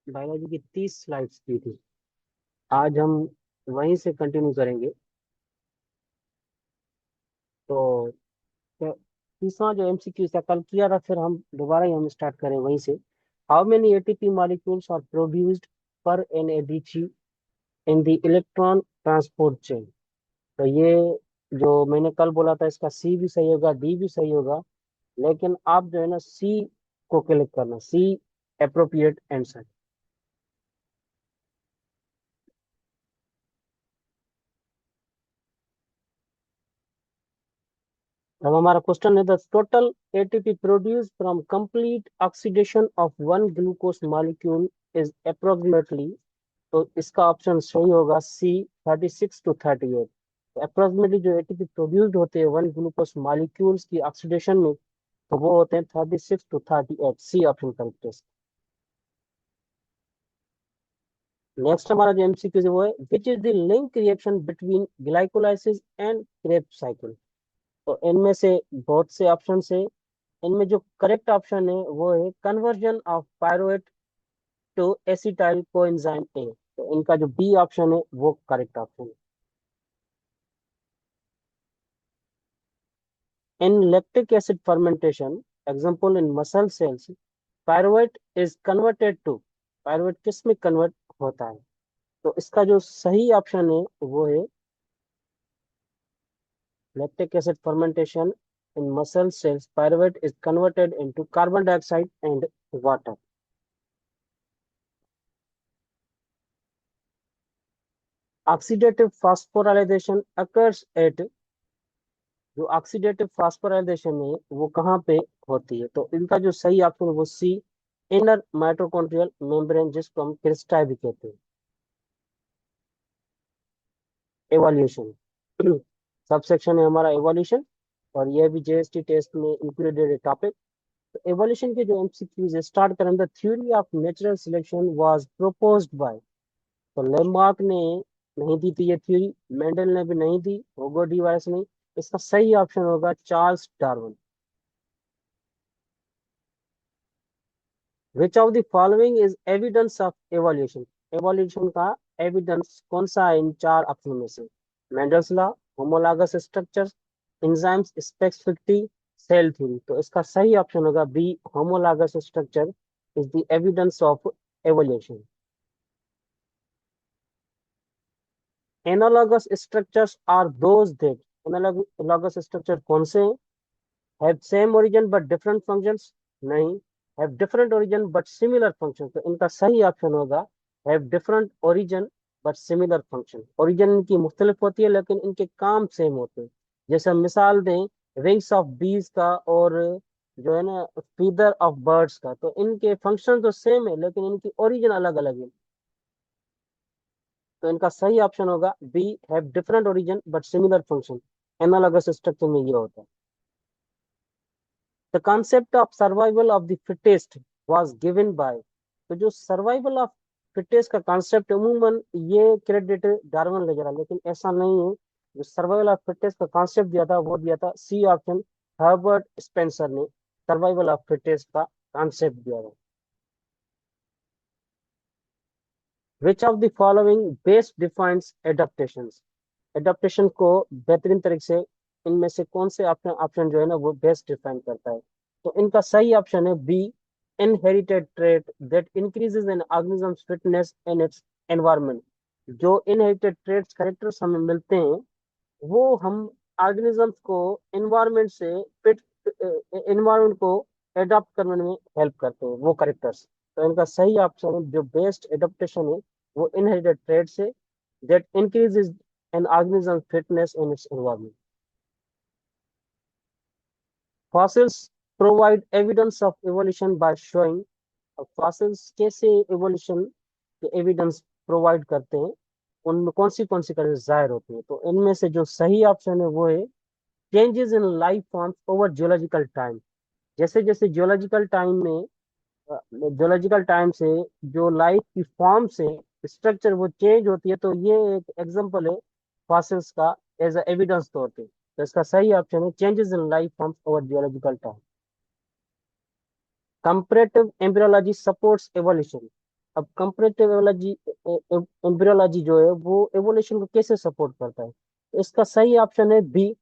Biology की 30 slides की थी। आज हम वहीं से कंटिन्यू करेंगे। तो तीसरा जो एमसीक्यू था कल किया था, फिर हम दोबारा ही हम स्टार्ट करें वहीं से। How many ATP molecules are produced per NADH in the electron transport chain. तो ये जो मैंने कल बोला था, इसका सी भी सही होगा, डी भी सही होगा, लेकिन आप जो है ना सी को क्लिक करना, सी अप्रोप्रिएट आंसर। अब हमारा क्वेश्चन है, the total ATP produce from complete oxidation of one glucose molecule is approximately. तो इसका ऑप्शन सही होगा सी, 36 to 38। तो अप्रोक्सीमेटली जो एटीपी प्रोड्यूस्ड होते हैं वन ग्लूकोज मॉलिक्यूल्स की ऑक्सीडेशन में, तो वो होते हैं 36 to 38। सी ऑप्शन करेक्ट है। नेक्स्ट हमारा जो एमसीक्यू है वो है, which is the link reaction between glycolysis and Krebs cycle. तो इनमें से बहुत से ऑप्शन है। इनमें जो करेक्ट ऑप्शन है वो है conversion of pyruvate to acetyl coenzyme A. तो इनका जो बी ऑप्शन है वो करेक्ट ऑप्शन है। In lactic acid fermentation, example in muscle cells, pyruvate is converted to, pyruvate किस में कन्वर्ट होता है। तो इसका जो सही ऑप्शन है वो है lactic acid fermentation in muscle cells, pyruvate is converted into carbon dioxide and water. Oxidative phosphorylation occurs at, जो ऑक्सीडेटिव फास्फोराइलेशन है वो कहाँ पे होती है। तो इनका जो सही ऑप्शन है वो सी, इनर माइटोकॉन्ड्रियल मेम्ब्रेन, जिसको हम क्रिस्टाई भी कहते हैं। एवोल्यूशन सबसेक्शन है हमारा एवोल्यूशन, और यह भी जेएसटी टेस्ट में इंक्लूडेड टॉपिक। तो एवोल्यूशन के जो एमसीक्यूज स्टार्ट करें, the theory of natural selection was proposed by. तो लेमार्क ने नहीं दी थी ये थ्योरी, मेंडल ने भी नहीं दी, होगो डी वायस ने। इसका सही ऑप्शन होगा Charles Darwin. Which of the following is evidence of evolution. Evolution का एविडेंस कौन सा है इन चार ऑप्शन में से। Mendel's law, homologous structure, enzymes specificity, cell theory. तो इसका सही ऑप्शन होगा B, homologous structure is the evidence of evolution. Analogous structures are those that, analogous structure कौन से हैं। Have same origin but different functions, नहीं। Have different origin but similar function. तो इनका सही ऑप्शन होगा have different origin but similar function. Origin इनकी मुख्तलिफ होती है लेकिन इनके काम सेम होते हैं। जैसे हम मिसाल दें विंग्स ऑफ बीज का और जो है ना फीदर ऑफ बर्ड्स का, तो इनके फंक्शन तो सेम है लेकिन इनकी ओरिजिन अलग अलग है। तो इनका सही ऑप्शन होगा B, have different origin but similar function. Analogous structure में ये होता है। The concept of survival of the fittest was given by. तो जो सर्वाइवल ऑफ फिटेस्ट का कॉन्सेप्ट अमूमन ये क्रेडिट डार्विन ले जा रहा है, लेकिन ऐसा नहीं है। जो सर्वाइवल ऑफ फिटेस्ट का कॉन्सेप्ट दिया था वो दिया था सी ऑप्शन, हर्बर्ट स्पेंसर ने सर्वाइवल ऑफ फिटेस्ट का कॉन्सेप्ट दिया था। विच of the following best defines adaptations. Adaptation को बेहतरीन तरीके से इनमें से कौन से ऑप्शन ऑप्शन जो है ना वो बेस्ट डिफाइन करता है। तो इनका सही ऑप्शन है B, inherited trait that increases an organism fitness in its environment. जो इनहेरिटेड ट्रेट्स कैरेक्टर्स हमें मिलते हैं वो हम ऑर्गेनिजम्स को एनवायरनमेंट से फिट, एनवायरनमेंट को एडॉप्ट करने में हेल्प करते हैं वो कैरेक्टर्स। तो इनका सही ऑप्शन है जो बेस्ट एडप्टेशन है वो इनहेरिटेड ट्रेट्स है that increases an organism's fitness in its environment. Fossils provide evidence of evolution by showing, fossils कैसे evolution के evidence provide करते हैं, उनमें कौन सी करें जाहिर होती है। तो इनमें से जो सही ऑप्शन है वो है changes in life forms over geological time. जैसे जैसे जियोलॉजिकल टाइम से जो लाइफ की फॉर्म से स्ट्रक्चर वो चेंज होती है, तो ये एक एग्जांपल है फॉसिल्स का एज एविडेंस तौर पे। तो इसका सही ऑप्शन है changes in life forms over geological time. Comparative embryology supports evolution. अब कंपैरेटिव एम्ब्रियोलॉजी जो है वो एवोल्यूशन को कैसे सपोर्ट करता है, तो इसका सही ऑप्शन है बी।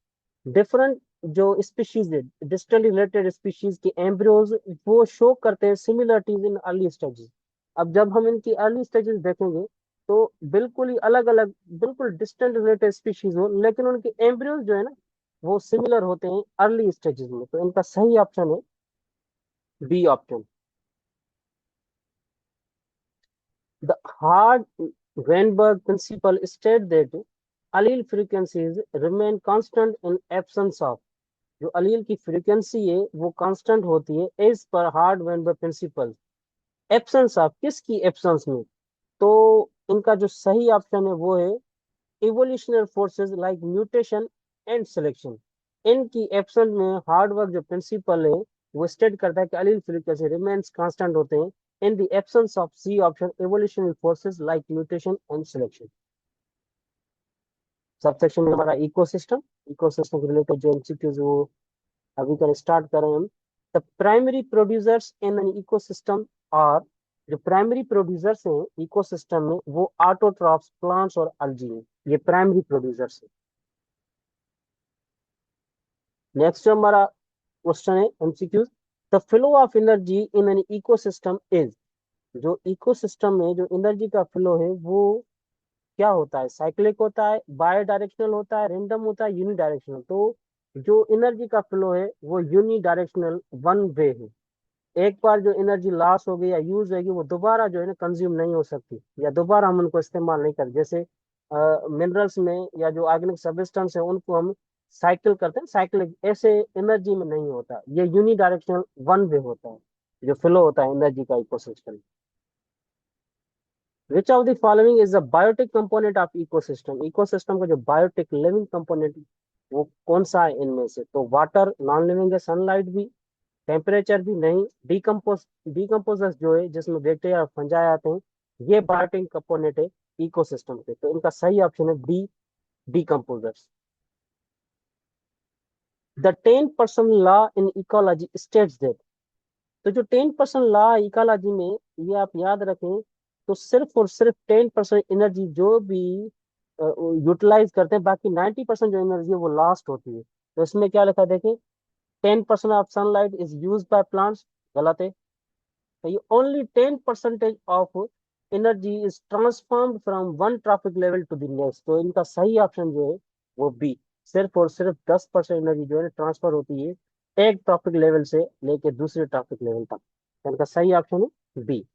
डिफरेंट जो स्पीशीज है, डिस्टली रिलेटेड स्पीशीज के एम्ब्रियोज वो शो करते हैं सिमिलरिटीज इन अर्ली स्टेजेस। अब जब हम इनकी अर्ली स्टेजेस देखेंगे तो बिल्कुल ही अलग अलग, बिल्कुल डिस्टेंट रिलेटेड स्पीशीज हो, लेकिन उनके एम्ब्रियोज जो है ना वो सिमिलर होते हैं अर्ली स्टेजेस में। तो इनका सही ऑप्शन है B option. The Hardy Weinberg principle state that allele frequencies remain constant in absence of, जो अलील की फ्रीक्वेंसी है वो कांस्टेंट होती है as per Hardy Weinberg principle. Absence of किसकी एब्सेंस में, तो इनका जो सही ऑप्शन है वो है evolutionary forces like mutation and selection. इनकी एब्सेंस में हार्ड वर्क जो प्रिंसिपल है वो स्टेट करता है कि अलील फ्रीक्वेंसी रिमेन्स कांस्टेंट होते हैं in the absence of C option evolutionary forces like mutation and selection. Subsection में हमारा इकोसिस्टम, इकोसिस्टम के रिलेटेड जो एमसीक्यूज वो अभी कर स्टार्ट करें हम। The primary producers in an ecosystem और जो प्राइमरी प्रोड्यूसर्स हैं इकोसिस्टम में वो ऑटोट्रॉफ्स प्लांट्स और अल्गी हैं, ये प्राइमरी प्रोड्यूसर्स हैं। नेक्स्ट जो हमारा क्वेश्चन है MCQs, the flow of energy in an ecosystem is, जो इकोसिस्टम में जो एनर्जी का फ्लो है वो क्या होता है, साइक्लिक होता है, बाय डायरेक्शनल होता है, रेंडम होता है, यूनी डायरेक्शनल। तो जो एनर्जी का फ्लो है वो यूनी डायरेक्शनल वन वे है। एक बार जो एनर्जी लॉस हो गई या यूज होगी वो दोबारा जो है ना कंज्यूम नहीं हो सकती, या दोबारा हम उनको इस्तेमाल नहीं करते। जैसे मिनरल्स में या जो ऑर्गेनिक सब्सटेंस है उनको हम साइकिल करते हैं, साइकिल ऐसे एनर्जी में नहीं होता, ये यूनी डायरेक्शनल वन वे होता है जो फ्लो होता है एनर्जी का ecosystem. Which of the following is the biotic component of ecosystem, ecosystem का जो बायोटिक लिविंग कंपोनेंट वो कौन सा है इनमें से, तो वाटर नॉन लिविंग है, सनलाइट भी, टेम्परेचर भी नहीं, डिकम्पोजर्स जो है जिसमें बैक्टीरिया और फंजाई आते हैं, ये बायोटिक कंपोनेंट है इकोसिस्टम के। तो इनका सही ऑप्शन है B, decomposers. The 10% law in ecology states that, तो जो 10% लॉ इकोलॉजी में, ये आप याद रखें, तो सिर्फ और सिर्फ 10% एनर्जी जो भी यूटिलाइज करते हैं, बाकी 90% जो एनर्जी है वो लास्ट होती है। तो इसमें क्या लिखा है देखें, 10% of sunlight is use by plants, गलत है। तो ये only 10% of energy is transformed from one trophic level to the next. तो इनका सही ऑप्शन जो है वो बी, सिर्फ और सिर्फ 10% एनर्जी जो है ट्रांसफर होती है एक ट्रॉपिक लेवल से लेके दूसरे ट्रॉपिक लेवल तक। तो इनका सही ऑप्शन है B.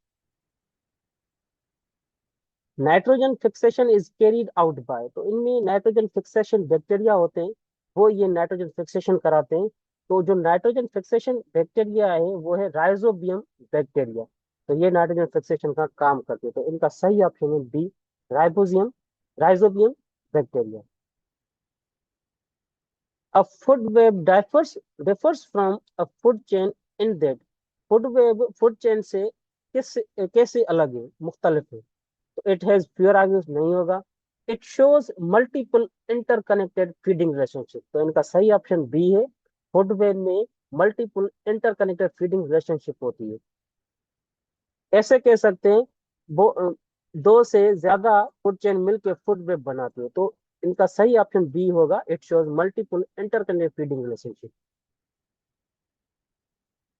Nitrogen fixation is carried out by, तो इनमें नाइट्रोजन फिक्सेशन बैक्टीरिया होते हैं, वो ये नाइट्रोजन फिक्सेशन कराते हैं। तो जो नाइट्रोजन फिक्सेशन बैक्टीरिया है वो है राइजोबियम बैक्टीरिया। तो ये नाइट्रोजन फिक्सेशन का काम करते हैं। तो इनका सही ऑप्शन है B, ribozium, rhizobium bacteria. A food web differs from a food chain in that food web food chain से किस कैसे अलग है, मुख्तलिफ है। तो इट हैज प्योर ऑर्गेनिज्म नहीं होगा। It shows multiple interconnected feeding relationship. तो इनका सही ऑप्शन बी है, फूड वेब में मल्टीपल इंटरकनेक्टेड फीडिंग रिलेशनशिप होती है। ऐसे कह सकते हैं वो दो से ज्यादा फूड चेन मिलकर फूड वेब बनाती है। तो इनका सही ऑप्शन बी होगा, it shows multiple interconnected feeding relationship.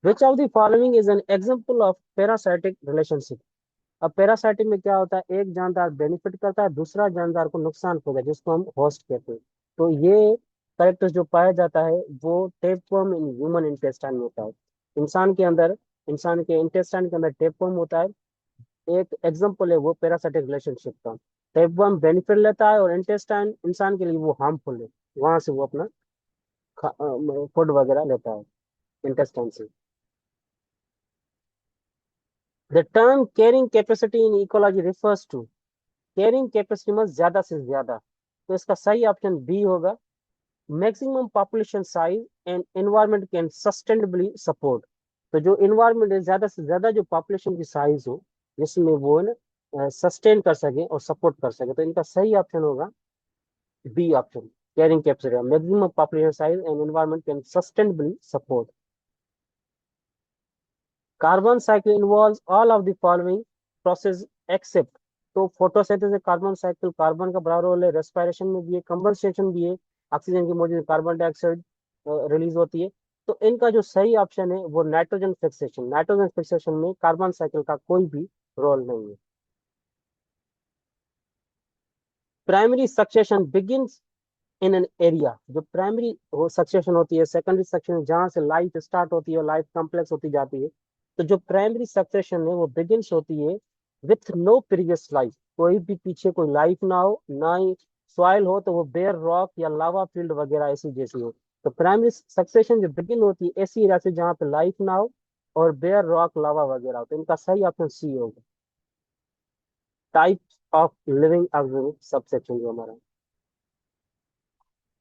Which of the following is an example of parasitic relationship. अब पैरासाइटिक में क्या होता है, एक जानदार बेनिफिट करता है, दूसरा जानदार को नुकसान पहुंचाता है, जिसको हम होस्ट कहते हैं। तो ये कैरेक्टर्स जो पाया जाता है वो टेपवर्म इन ह्यूमन इंटेस्टाइन में होता है। इंसान के अंदर, इंसान के इंटेस्टाइन के अंदर टेपवर्म होता है। एक एग्जांपल है वो पैरासाइटिक रिलेशनशिप का। टेपवर्म बेनिफिट लेता है और इंटेस्टाइन इंसान के लिए वो हार्मफुल है, वहां से वो अपना फूड वगैरह लेता है इंटेस्टाइन से। The term carrying capacity in ecology refers to, carrying capacity में ज्यादा से ज्यादा। तो इसका सही ऑप्शन बी होगा, maximum population size and environment can sustainably support. तो जो एनवायरमेंट है ज्यादा से ज्यादा जो पॉपुलेशन की साइज हो जिसमें वो ना सस्टेन कर सके और सपोर्ट कर सके। तो इनका सही ऑप्शन होगा B option, carrying capacity maximum population size and environment can sustainably support. Carbon cycle involves all of the following process except, तो फोटोसिंथेसिस कार्बन साइकिल, कार्बन का बड़ा रोल है, रेस्पिरेशन में भी है, कंबस्टेशन भी है, ऑक्सीजन की मौजूद कार्बन डाइऑक्साइड रिलीज होती है। तो इनका जो सही ऑप्शन है वो नाइट्रोजन फिक्सेशन, नाइट्रोजन फिक्सेशन में कार्बन साइकिल का कोई भी रोल नहीं है। Primary succession begins in an area, जो प्राइमरी सक्सेशन होती है, सेकेंडरी सक्सेशन जहां से लाइफ स्टार्ट होती है और लाइफ कॉम्प्लेक्स होती जाती है, तो जो प्राइमरी सक्सेशन है वो बिगिंस होती है विथ नो प्रीवियस लाइफ, कोई भी पीछे कोई लाइफ ना हो, ना ही सॉइल हो, तो वो बेयर रॉक या लावा फील्ड वगैरह ऐसी जैसी हो। तो प्राइमरी सक्सेशन जो बिगिन होती है ऐसी एरिया से जहाँ पे लाइफ ना हो और बेयर रॉक लावा वगैरह हो, तो इनका सही ऑप्शन सी होगा। Type of living organism subsection जो हमारा,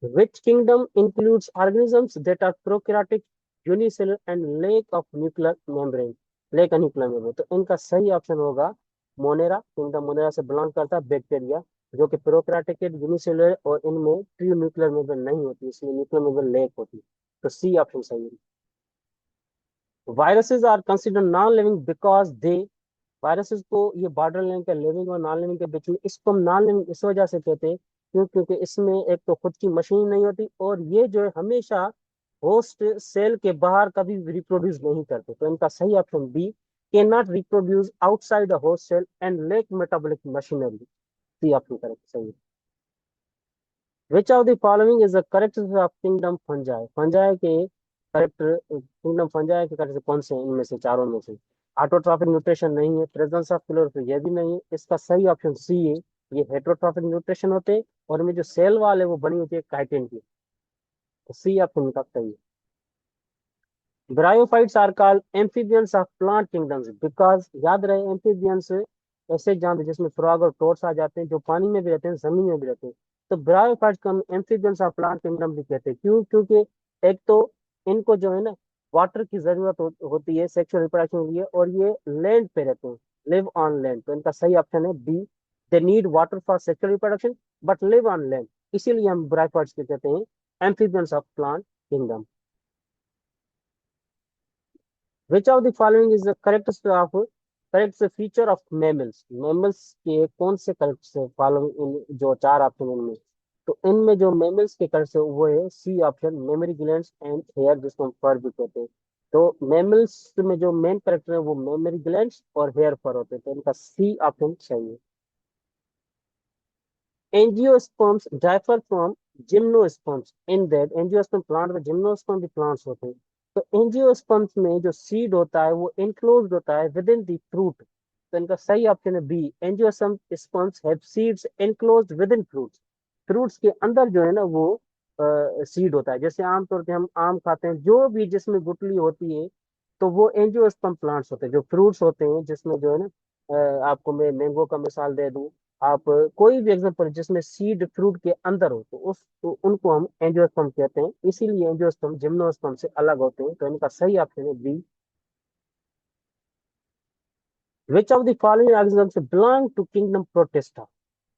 which kingdom includes organisms that are prokaryotic, unicellular and lack of nuclear membrane, lack of nuclear membrane, तो इनका सही ऑप्शन होगा मोनेरा, किंगडम मोनेरा से बिलोंग करता है बैक्टीरिया, जो कि प्रोकैरियोटिक यूनिसेलुलर और इनमें ट्रू न्यूक्लियर मेम्ब्रेन नहीं होती, इसलिए न्यूक्लियर मेम्ब्रेन लेक होती है। तो सी ऑप्शन सही है। Viruses are considered non living because they, viruses को ये बॉर्डर लाइन के लिविंग और नॉन लिविंग के बीच में, इसको हम नॉन लिविंग इस वजह से कहते हैं क्योंकि इसमें एक तो खुद की मशीन नहीं होती और ये जो है हमेशा होस्ट सेल के बाहर कभी रिप्रोड्यूस नहीं करते। तो इनका सही option B, cannot reproduce outside the host cell and lack metabolic machinery, C option correct सही है। Which of the following is the correct of kingdom fungi, fungi के करेक्ट, किंगडम फंजाई के correct कौन से हैं इनमें से चारों में से? ऑटोट्रॉफिक म्यूटेशन नहीं है, प्रेजेंस ऑफ क्लोरोफिल ये भी नहीं है, इसका सही ऑप्शन सी है, ये हेट्रोट्रॉफिक म्यूटेशन होते हैं और इनमें जो सेल वाल है वो बनी होती है काइटिन की। तो सी ऑप्शन का सही है। Bryophytes are called amphibians of plant kingdoms because, याद रहे एम्फीबियंस ऐसे जानवर जिसमें फ्रॉग और टोड्स आ जाते हैं, जो पानी में भी रहते हैं जमीन में भी रहते हैं। तो ब्रायोफाइट्स को हम एम्फीबियंस ऑफ प्लांट किंगडम भी कहते हैं, क्यों? क्योंकि एक तो इनको जो है ना वाटर की जरूरत होती है सेक्सुअल रिप्रोडक्शन के लिए, और ये लैंड पे रहते हैं, लिव ऑन लैंड, तो इनका सही ऑप्शन है B, they need water for sexual reproduction but live on land, इसीलिए हम ब्रायोफाइट्स को कहते हैं amphibians of plant kingdom. Which of the following is the correct feature of mammals? Mammals के कौन से करेक्ट से following इन जो चार ऑप्शन इनमें, तो इनमें जो mammals के करेक्ट से वो है C option, mammary glands and hair, जिसको हम फर भी कहते हैं। तो mammals में जो मेन करेक्टर है वो मेमोरी ग्लैंड्स और हेयर फर होते हैं, तो इनका सी ऑप्शन सही है। Angiosperms differ from gymnosperms in that angiosperm plant में जिम्नोस्पर्म भी प्लांट्स होते हैं। तो एंजियोस्पर्म्स में जो सीड होता है वो इनक्लोज्ड होता है विद इन द फ्रूट, तो इनका सही ऑप्शन है B, angiosperms have seeds enclosed within fruits, fruits के अंदर जो है ना वो सीड होता है। जैसे आमतौर पे हम आम खाते हैं, जो भी जिसमें गुठली होती है तो वो एंजियोस्पर्म प्लांट्स होते हैं, जो फ्रूट्स होते हैं जिसमें जो है ना आपको मैं मैंगो का मिसाल दे दूं, आप कोई भी एग्जांपल जिसमें सीड फ्रूट के अंदर हो तो उनको हम एंजियोस्पर्म कहते हैं, इसीलिए एंजियोस्पर्म जिम्नोस्पर्म से अलग होते हैं, तो इनका सही ऑप्शन है B. Which of the following organisms belong to kingdom protista,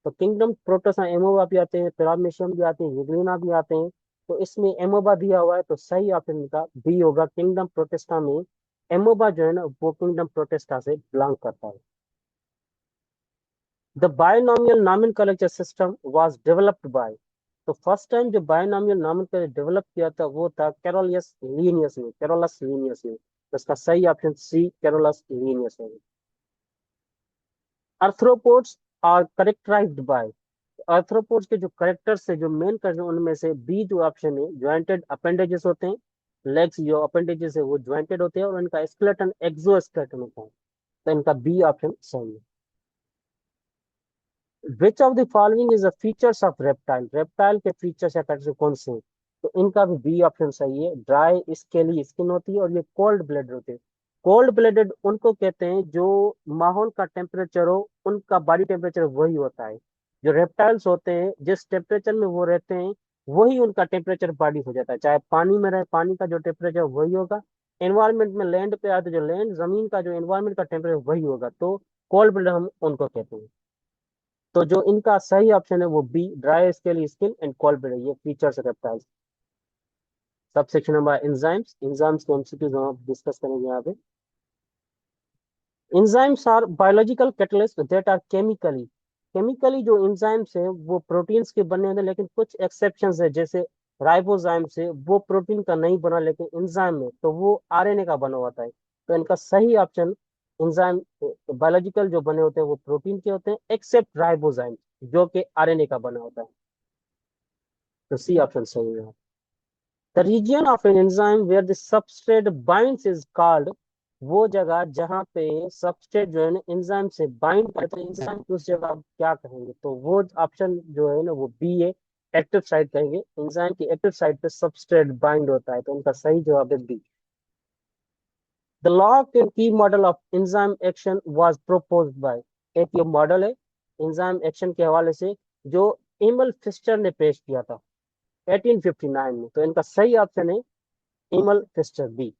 तो किंगडम प्रोटिस्टा एमोबा भी आते हैं, पैरामीशियम भी आते हैं, यूग्लिना भी आते हैं, तो इसमें एमोबा दिया हुआ है, तो सही ऑप्शन इनका बी होगा, किंगडम प्रोटिस्टा में एमोबा जो है ना वो किंगडम प्रोटिस्टा से बिलोंग करता है। The binomial nomenclature system was developed by, तो फर्स्ट टाइम जो बायनॉमियल नॉमेनक्लेचर डेवलप किया था वो था कैरोलियस लीनियस ने, कैरोलस लीनियस ने, तो इसका सही ऑप्शन सी कैरोलस लीनियस है। Arthropods are characterized by, arthropods के जो करेक्टर्स है, जो मेन करेक्टर उनमें से बी जो ऑप्शन है, ज्वाइंटेड अपेंडेजेस होते हैं, लेग्स जो अपेंडेजेस है वो ज्वाइंटेड होते हैं और इनका स्केलेटन एक्सोस्केलेटन होता है, तो इनका बी ऑप्शन सही है। Which of the following is the features of reptile, reptile के फीचर्स या कैरेक्टर कौन से हैं? तो इनका भी बी ऑप्शन सही है, ड्राई स्केली स्किन होती है और ये कोल्ड ब्लडेड होते हैं। कोल्ड ब्लडेड उनको कहते हैं जो माहौल का टेम्परेचर हो उनका बॉडी टेम्परेचर वही होता है, जो रेप्टाइल्स होते हैं जिस टेम्परेचर में वो रहते हैं वही उनका टेम्परेचर बॉडी हो जाता है, चाहे पानी में रहे पानी का जो टेम्परेचर वही होगा, एनवायरमेंट में लैंड पे आए तो जो लैंड जमीन का जो एनवायरमेंट का टेम्परेचर वही होगा, तो कोल्ड ब्लडेड हम उनको कहते हैं। तो जो इनका सही ऑप्शन है वो B, dry scaly skin and cold blood, ये features reptiles. Subsection number enzymes, enzymes के एमसीक्यूज हम डिस्कस करेंगे यहाँ पे। enzymes are biological catalysts that are chemically जो enzymes है वो प्रोटीन्स के बने होते हैं, लेकिन कुछ एक्सेप्शंस है, जैसे राइबोजाइम से वो प्रोटीन का नहीं बना, लेकिन एंजाइम में तो वो आरएनए का बना होता है। तो इनका सही ऑप्शन एंजाइम बायोलॉजिकल जो बने होते हैं वो प्रोटीन के होते हैं, एक्सेप्ट राइबोजाइम जो कि आरएनए का बना होता है। तो सी ऑप्शन सही है। The region of an enzyme where the substrate binds is called, वो जगह जहाँ पे सबस्ट्रेट जो है ना एंजाइम से बाइंड करते हैं एंजाइम की, उस जगह आप क्या कहेंगे? तो वो ऑप्शन जो है ना वो बी है, एक्टिव साइट कहेंगे। एंजाइम की एक्टिव साइट पे सबस्ट्रेट बाइंड होता है, तो उनका सही जवाब है B. The lock and key model of enzyme action was proposed by, एक ये मॉडल है एंजाइम एक्शन के हवाले से जो एमल फिस्टर ने पेश किया था 1859 में। तो इनका सही ऑप्शन है Emil Fischer, B.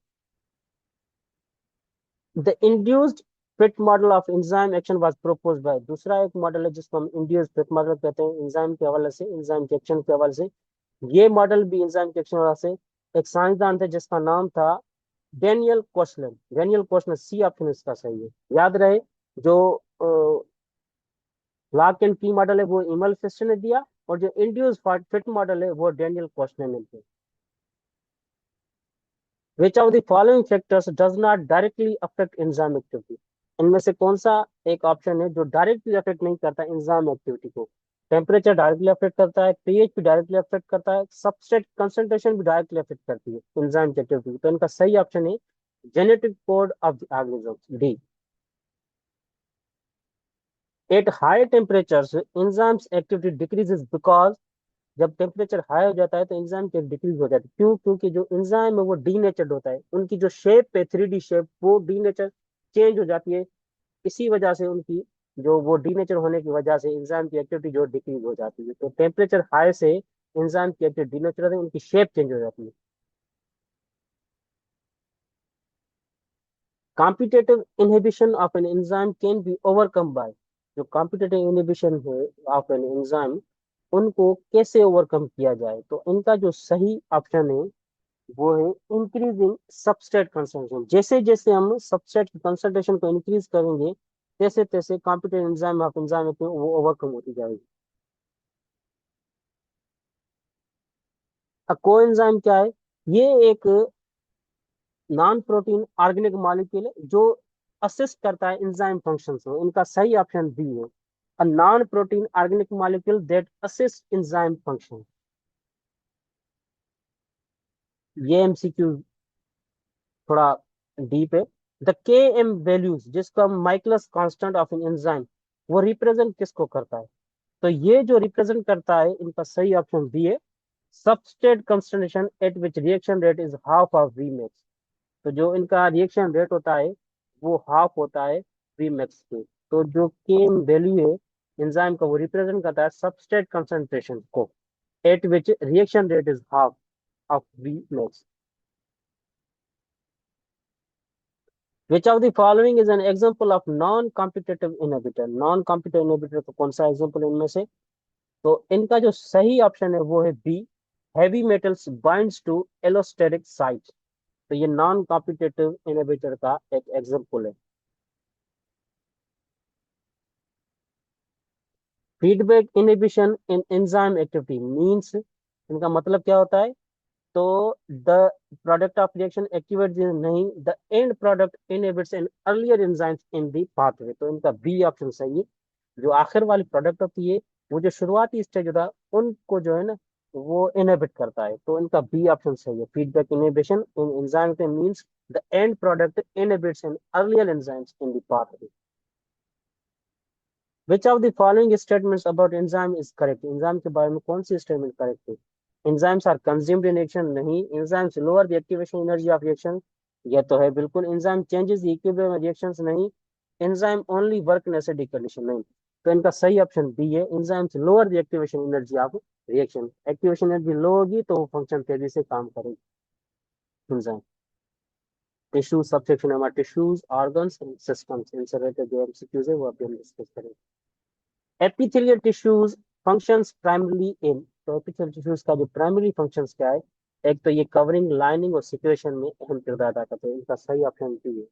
The induced fit model of enzyme action was proposed by, दूसरा एक मॉडल है जिसको हम इंड्यूस्ड फिट मॉडल कहते हैं एंजाइम के हवाले से, एंजाइम के एक्शन के हवाले से। ये मॉडल भी एंजाइम के एक्शन के हवाले से एक साइंसदान थे जिसका नाम था डेनियल कोसलन। डेनियल कोसलन, सी ऑप्शन इसका सही है। याद रहे जो लॉक एंड की मॉडल है वो इमल फिस्टर ने दिया, और जो इंड्यूस फिट मॉडल है वो डेनियल कोसलन ने दिया। विच of the following factors does not directly affect enzyme activity, इनमें से कौन सा एक ऑप्शन है जो डायरेक्टली अफेक्ट नहीं करता एंजाइम एक्टिविटी को? टेम्परेचर डायरेक्टली अफेक्ट करता है, पीएच भी डायरेक्टली अफेक्ट करता है, सबस्ट्रेट कंसंट्रेशन भी डायरेक्टली अफेक्ट करती है एंजाइम की एक्टिविटी। तो इनका सही ऑप्शन है genetic code of the organism, D. At high temperatures enzymes activity decreases because, जब टेम्परेचर हाई हो जाता है तो एंजाइम की डिक्रीज हो जाती है। क्यों? क्योंकि जो एंजाइम है वो डीनेचर्ड होता है, उनकी जो शेप है 3D शेप वो डीनेचर चेंज हो जाती है। इसी वजह से उनकी जो वो डीनेचर होने की वजह से एंजाइम की एक्टिविटी जो डिक्रीज हो जाती है। तो टेम्परेचर हाई से एंजाइम की एक्टिविटी डीनेचर होती है, उनकी शेप चेंज हो जाती है। Competitive inhibition of an enzyme can be overcome bye, जो कॉम्पिटेटिव इनहिबिशन है ऑफ एन एंजाइम उनको कैसे ओवरकम किया जाए? तो इनका जो सही ऑप्शन है वो है इंक्रीजिंग सबस्ट्रेट कंसंट्रेशन। जैसे जैसे हम सबस्ट्रेट की कंसंट्रेशन को इंक्रीज करेंगे तैसे तैसे कॉम्पिटेटिव एंजाइम ऑफ एंजाइम वो ओवरकम होती जाएगी। अब कोएंजाइम क्या है? ये एक नॉन प्रोटीन ऑर्गेनिक मॉलिक्यूल है जो असिस्ट करता है एंजाइम फंक्शंस में। इनका सही ऑप्शन बी है, a non protein organic molecule that assist enzyme function. ये एमसीक्यू थोड़ा डीप है। द के एम वैल्यूज जिसको हम माइकलस कांस्टेंट ऑफ एन एंजाइम, वो रिप्रेजेंट किसको करता है? तो ये जो रिप्रेजेंट करता है इनका सही ऑप्शन बी है, substrate concentration at which reaction rate is half of V max. तो जो इनका रिएक्शन रेट होता है वो हाफ होता है वी मैक्स के। तो जो केम वैल्यू है एंजाइम का वो रिप्रेजेंट करता है सबस्ट्रेट कंसंट्रेशन को at which reaction rate is half of V max. Which of the following is an example of non competitive inhibitor, non competitive inhibitor का कौन सा एग्जांपल इनमें से? तो इनका जो सही ऑप्शन है वो है B, heavy metals binds to allosteric site. तो ये नॉन कॉम्पिटिटिव इनहिबिटर का एक एग्जांपल है। Feedback inhibition in enzyme activity means, इनका मतलब क्या होता है? तो the product of reaction activate नहीं, the end product inhibits in earlier enzymes in the pathway. तो इनका बी ऑप्शन सही है। जो आखिर वाली प्रोडक्ट होती है वो जो शुरुआती स्टेज होता है उनको जो है ना वो इनहिबिट करता है। तो इनका बी ऑप्शन सही है, feedback inhibition in enzyme means the end product inhibits in earlier enzymes in the pathway. Which of the following statements about enzyme is correct, enzyme के बारे में कौन सी स्टेटमेंट करेक्ट है? Enzymes are consumed in reaction, नहीं। Enzymes lower the activation energy of reaction, यह तो है बिल्कुल। Enzyme changes the equilibrium reactions, नहीं। Enzyme only work in acidic condition, नहीं। तो इनका सही ऑप्शन बी है, enzymes lower the activation energy of reaction. Activation energy low होगी तो वो फंक्शन तेजी से काम करेगी एंजाइम। टिश्यू सबसेक्शन हमारा टिश्यूज ऑर्गन्स सिस्टम्स, इनसे रिलेटेड जो एमसीक्यूज है वो अभी हम डिस्कस करेंगे। Epithelial tissues functions primarily in, तो एपिथेलियल टिश्यूज का जो प्राइमरी फंक्शंस क्या है? एक तो ये कवरिंग, लाइनिंग और सिक्रेशन में अहम किरदार अदा करते हैं। इनका सही ऑप्शन बी है।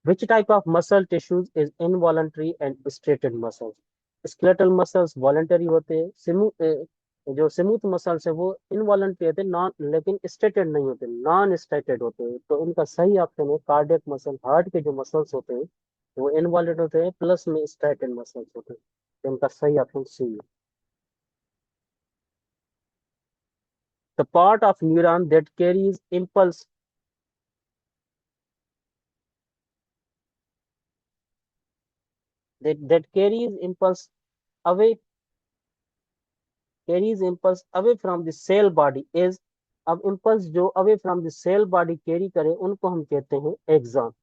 Which type of muscle tissues is involuntary and striated muscles? Skeletal muscles voluntary होते हैं, जो स्मूथ मसल्स है वो इनवॉलंटरी होते हैं, नॉन लेकिन स्ट्रेटेड नहीं होते, नॉन स्ट्रेटेड होते हैं। तो इनका सही ऑप्शन है कार्डियक मसल, हार्ट के जो मसल्स होते हैं वो इनवॉल्यूंटरी होते हैं, प्लस में स्ट्रेटेड मसल्स होते हैं। तो इनका सही ऑप्शन सी है। The part of neuron that carries impulse that away carries impulse away from the cell body is, अब impulse जो away from the cell body carry करे उनको हम कहते हैं एक्सॉन।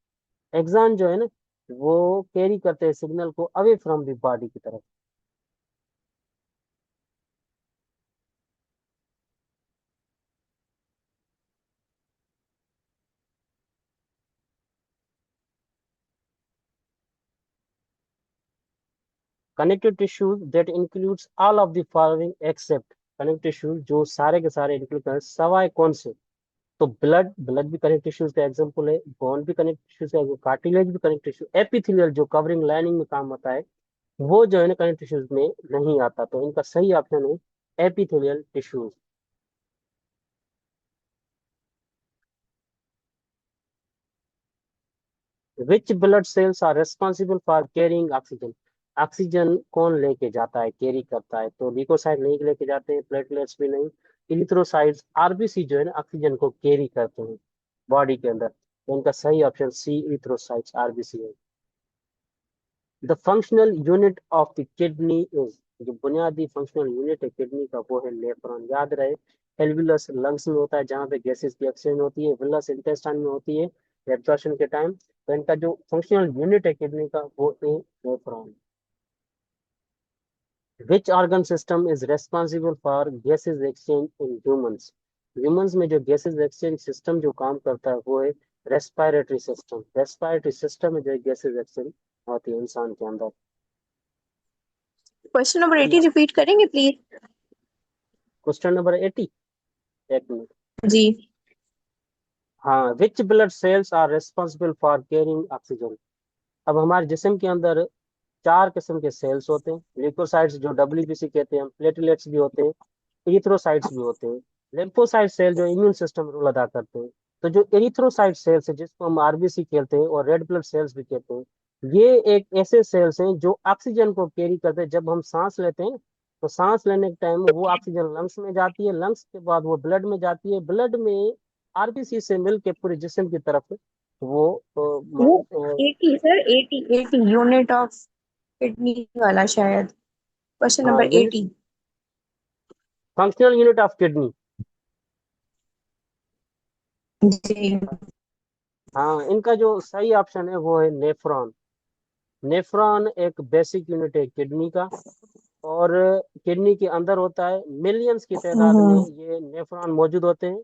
एक्सॉन जो है ना वो कैरी करते हैं सिग्नल को अवे फ्रॉम द बॉडी की तरफ। Connective tissues that includes all of the following except, connective tissues जो सारे के सारे इंक्लूड करें सवाए कौन से? तो ब्लड भी कनेक्टिव टिश्यूज का एग्जांपल है, बोन भी कनेक्टिव टिश्यूज का, कार्टिलेज भी कनेक्टिव टिश्यू, एपिथेलियल जो कवरिंग लाइनिंग में काम आता है वो जो है ना कनेक्टिव टिश्यूज में नहीं आता। तो इनका सही ऑप्शन है epithelial tissues. Which blood cells are responsible for carrying oxygen, oxygen कौन लेके जाता है, कैरी करता है? तो ल्यूकोसाइट नहीं लेके जाते हैं, प्लेटलेट्स भी नहीं, इरिथ्रोसाइट्स, आरबीसी जो है ना ऑक्सीजन को कैरी करते हैं बॉडी के अंदर। तो इनका सही ऑप्शन सी इरिथ्रोसाइट्स आरबीसी है। The functional unit of the kidney is, जो बुनियादी फंक्शनल यूनिट है किडनी का वो है नेफ्रॉन। याद रहे एल्विलस लंग्स में होता है जहाँ पे गैसेस की एक्सचेंज होती है, विलस इंटेस्टाइन में होती है एब्जॉर्प्शन के टाइम। तो इनका जो फंक्शनल यूनिट है किडनी का वो है nephron. Which organ system is responsible for gases exchange in humans, humans में जो गैसेस एक्सचेंज सिस्टम जो काम करता है वो है रेस्पिरेटरी सिस्टम। रेस्पिरेटरी सिस्टम में जो गैसेस एक्सचेंज होती है इंसान के अंदर। क्वेश्चन नंबर 80 रिपीट करेंगे प्लीज? क्वेश्चन नंबर 80, एक मिनट। जी। हाँ, which blood cells are responsible for carrying oxygen. अब हमारे जिस्म के अंदर चार किस्म के सेल्स होते हैं, ल्यूकोसाइट्स जो डब्ल्यूबीसी कहते हैं, प्लेटलेट्स भी होते हैं, एरिथ्रोसाइट्स भी होते हैं, लिम्फोसाइट सेल जो इम्यून सिस्टम रोल अदा करते हैं। तो जो एरिथ्रोसाइट सेल्स है जिसको हम आरबीसी कहते हैं और रेड ब्लड सेल्स भी कहते हैं, ये एक ऐसे सेल्स हैं जो ऑक्सीजन को कैरी करते हैं। जब हम सांस लेते हैं तो सांस लेने के टाइम वो ऑक्सीजन लंग्स में जाती है, लंग्स के बाद वो ब्लड में जाती है, ब्लड में आरबीसी से मिल के पूरे जिस्म की तरफ वो वो 80 सर, 80 80 यूनिट ऑफ किडनी वाला शायद। क्वेश्चन हाँ number unit, 80। Functional unit of kidney. जी। हाँ, इनका जो सही ऑप्शन है वो है नेफ्रॉन। नेफ्रॉन एक बेसिक यूनिट है किडनी का, और किडनी के अंदर होता है, मिलियंस की तादाद में हम्म। ये नेफ्रॉन मौजूद होते हैं।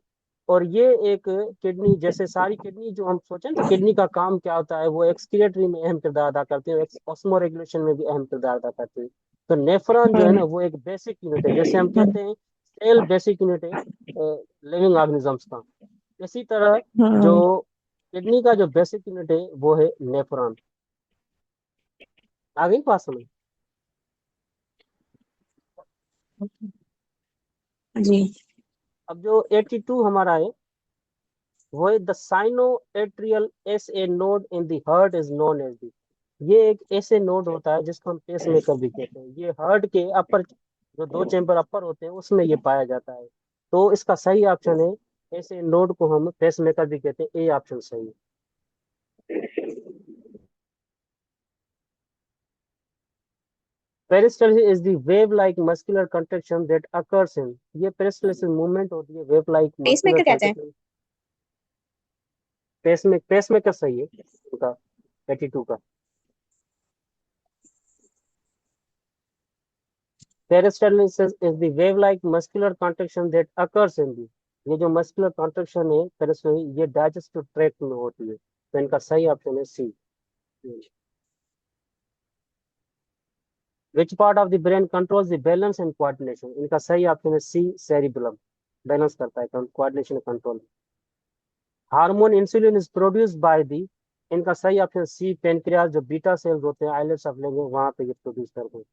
और ये एक किडनी जैसे सारी किडनी जो हम सोचें तो किडनी का काम क्या होता है, वो एक्सक्रीटरी में अहम किरदार अदा करते हैं, ऑस्मो रेगुलेशन में भी अहम किरदार अदा करते हैं। तो नेफ्रॉन जो है ना वो एक बेसिक यूनिट है, जैसे हम कहते हैं सेल बेसिक यूनिट है लिविंग ऑर्गेनिजम्स का, इसी तरह जो हम्म। किडनी का जो बेसिक यूनिट है वो है नेफ्रॉन। आ गई बात समझ? जी। अब जो 82 हमारा है वो है the sinoatrial S A node in the heart is known as the, ये एक ऐसे नोड होता है जिसको हम पेस मेकर भी कहते हैं। ये हार्ट के अपर जो दो चैम्बर अपर होते हैं उसमें ये पाया जाता है। तो इसका सही ऑप्शन है, ऐसे नोड को हम पेस मेकर भी कहते हैं, ए ऑप्शन सही है। Peristalsis is the wave like muscular contraction that occurs in, ये पेरिस्टल्सिस मूवमेंट होती है wave like pace muscular maker कहते हैं। कंट्रैक्शन। पेस मेकर सही है उनका 82 का। Peristalsis is the wave like muscular contraction that occurs in the, ये जो मस्कुलर कॉन्ट्रैक्शन है पेरिस्टल्सिस ये डाइजेस्टिव ट्रैक्ट में होती है। तो इनका सही ऑप्शन है C. Which part of the brain controls the balance and coordination, इनका सही ऑप्शन है सी सेरिबेलम, बैलेंस करता है coordination control. Hormone insulin is produced by the इनका सही ऑप्शन सी पेनक्रियाज, जो बीटा सेल्स होते हैं आइलेट्स ऑफ लेंगे वहां पे ये प्रोड्यूस करते हैं।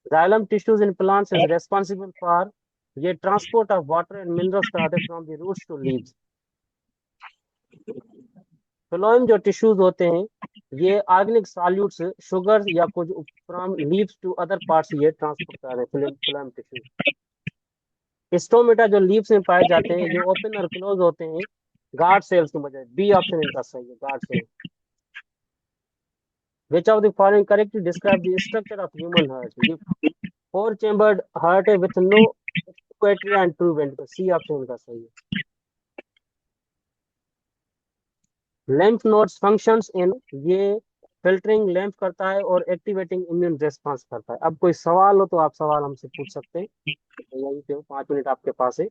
Xylem tissues in plants is responsible for, ये transport of water and minerals कराते from the roots to leaves. Phloem जो टिश्यूज होते हैं ये ऑर्गेनिक सॉल्यूट्स, शुगर्स या कुछ from leaves to other parts ये ट्रांसपोर्ट कर रहे हैं फ्लोएम टिश्यूज। स्टोमेटा जो लीव्स में पाए जाते हैं ये ओपन और क्लोज होते हैं गार्ड सेल्स की वजह। बी ऑप्शन इनका सही है, guard cell. Which of the following correctly describe the structure of human heart, ये फोर चेम्बर्ड हार्ट है with no atria and true ventricle. C option इनका सही है। lymph nodes functions in, ये फिल्टरिंग lymph करता है और एक्टिवेटिंग इम्यून रेस्पॉन्स करता है। अब कोई सवाल हो तो आप सवाल हमसे पूछ सकते हैं, यहीं पे 5 मिनट आपके पास है।